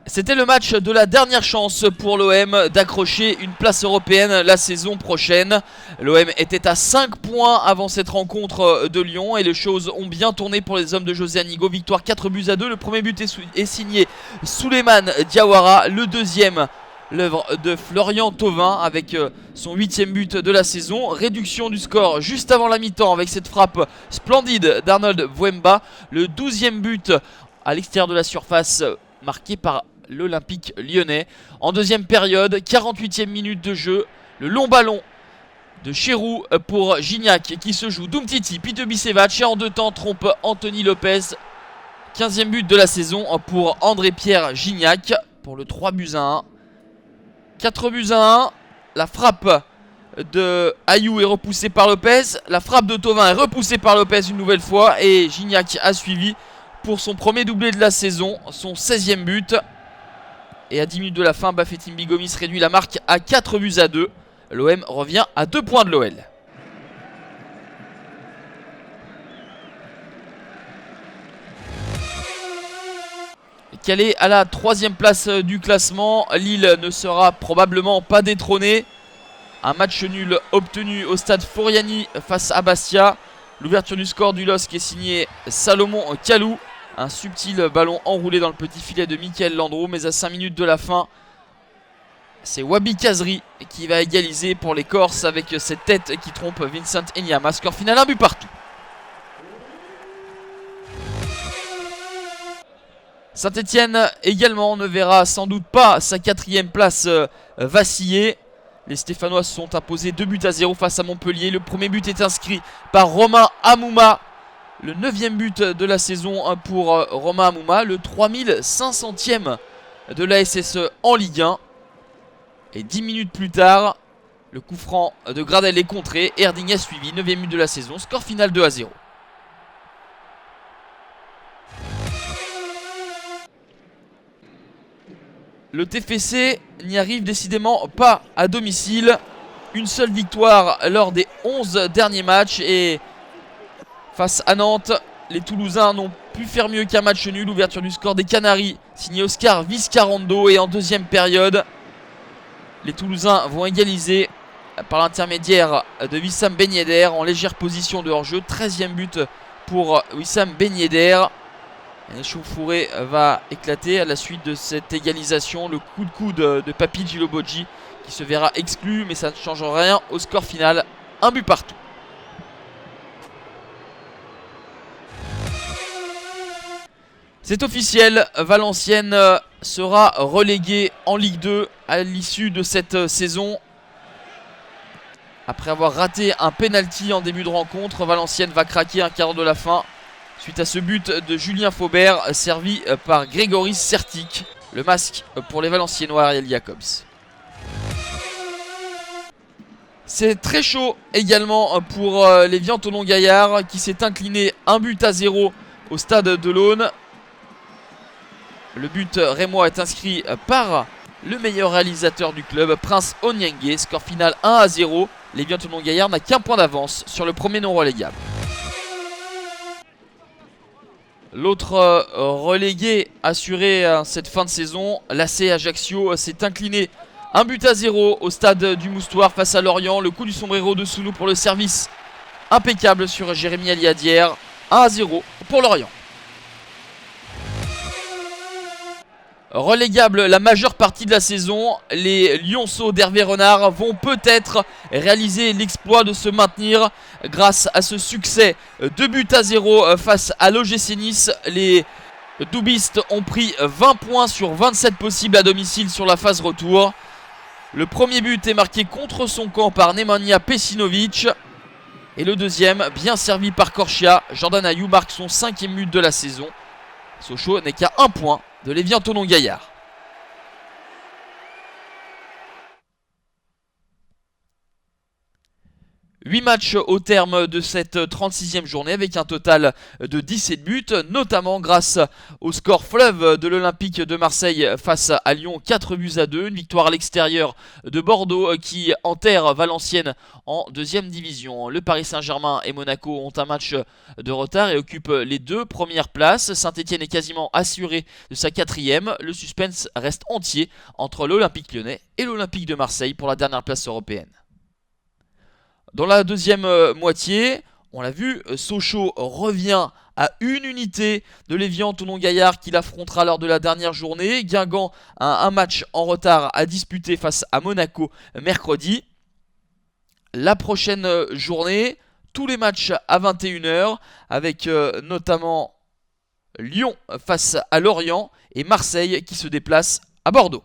C'était le match de la dernière chance pour l'OM d'accrocher une place européenne la saison prochaine. L'OM était à 5 points avant cette rencontre de Lyon et les choses ont bien tourné pour les hommes de José Anigo. Victoire 4-2. Le premier but est signé Souleymane Diawara. Le deuxième, l'œuvre de Florian Thauvin avec son 8e but de la saison. Réduction du score juste avant la mi-temps avec cette frappe splendide d'Arnold Bouemba. Le 12e but à l'extérieur de la surface marqué par l'Olympique lyonnais. En deuxième période, 48e minute de jeu, le long ballon de Cherou pour Gignac qui se joue Doumtiti, Pite Bisevac et en deux temps trompe Anthony Lopez. 15e but de la saison pour André-Pierre Gignac pour le 3-1. 4-1. La frappe de Ayou est repoussée par Lopez. La frappe de Thauvin est repoussée par Lopez une nouvelle fois et Gignac a suivi pour son premier doublé de la saison, son 16e but. Et à 10 minutes de la fin, Bafétim Bigomis réduit la marque à 4-2. L'OM revient à 2 points de l'OL. Calé à la 3e place du classement, Lille ne sera probablement pas détrôné. Un match nul obtenu au stade Foriani face à Bastia. L'ouverture du score du LOSC est signée Salomon Kalou. Un subtil ballon enroulé dans le petit filet de Mickaël Landreau. Mais à 5 minutes de la fin, c'est Wabi Kazri qui va égaliser pour les Corses avec cette tête qui trompe Vincent Enyama. Score final 1 but partout. Saint-Etienne également ne verra sans doute pas sa 4e place vaciller. Les Stéphanois se sont imposés 2-0 face à Montpellier. Le premier but est inscrit par Romain Amouma. Le 9e but de la saison pour Romain Amouma. Le 3500e de la SSE en Ligue 1. Et 10 minutes plus tard, le coup franc de Gradel est contré. Erding a suivi. 9e but de la saison. Score final 2-0. Le TFC n'y arrive décidément pas à domicile. Une seule victoire lors des 11 derniers matchs. Et face à Nantes, les Toulousains n'ont pu faire mieux qu'un match nul. Ouverture du score des Canaries, signé Oscar Vizcarrondo. Et en deuxième période, les Toulousains vont égaliser par l'intermédiaire de Wissam Ben Yedder en légère position de hors-jeu. 13e but pour Wissam Ben Yedder. L'échauffourée va éclater à la suite de cette égalisation. Le coup de coude de Papi Djilobodji qui se verra exclu, mais ça ne change rien au score final. Un but partout. C'est officiel, Valenciennes sera relégué en Ligue 2 à l'issue de cette saison. Après avoir raté un penalty en début de rencontre, Valenciennes va craquer un quart d'heure de la fin suite à ce but de Julien Faubert servi par Grégory Sertic. Le masque pour les Valenciennois, Ariel Jacobs. C'est très chaud également pour l'Évian Thonon-Gaillard qui s'est incliné 1-0 au stade de l'Aune. Le but rémois est inscrit par le meilleur réalisateur du club, Prince Onyenge. Score final 1-0. L'Évian Thonon-Gaillard n'a qu'un point d'avance sur le premier non relégable. L'autre relégué assuré cette fin de saison, l'AC Ajaccio, s'est incliné 1-0 au stade du Moustoir face à Lorient. Le coup du sombrero de Sounou pour le service impeccable sur Jérémy Aliadière. 1-0 pour Lorient. Relégable la majeure partie de la saison, les Lyonceaux d'Hervé Renard vont peut-être réaliser l'exploit de se maintenir grâce à ce succès 2-0 face à l'OGC Nice. Les Doubistes ont pris 20 points sur 27 possibles à domicile sur la phase retour. Le premier but est marqué contre son camp par Nemanja Pesinovic. Et le deuxième, bien servi par Korchia, Jordan Ayou marque son 5e but de la saison. Sochaux n'est qu'à 1 point de l'Évian Thonon-Gaillard. 8 matchs au terme de cette 36e journée avec un total de 17 buts, notamment grâce au score fleuve de l'Olympique de Marseille face à Lyon, 4 buts à 2, une victoire à l'extérieur de Bordeaux qui enterre Valenciennes en 2e division. Le Paris Saint-Germain et Monaco ont un match de retard et occupent les 2 premières places. Saint-Etienne est quasiment assuré de sa 4e. Le suspense reste entier entre l'Olympique lyonnais et l'Olympique de Marseille pour la dernière place européenne. Dans la deuxième moitié, on l'a vu, Sochaux revient à une unité de l'Évian Thonon-Gaillard qu'il affrontera lors de la dernière journée. Guingamp a un match en retard à disputer face à Monaco mercredi. La prochaine journée, tous les matchs à 21h avec notamment Lyon face à Lorient et Marseille qui se déplace à Bordeaux.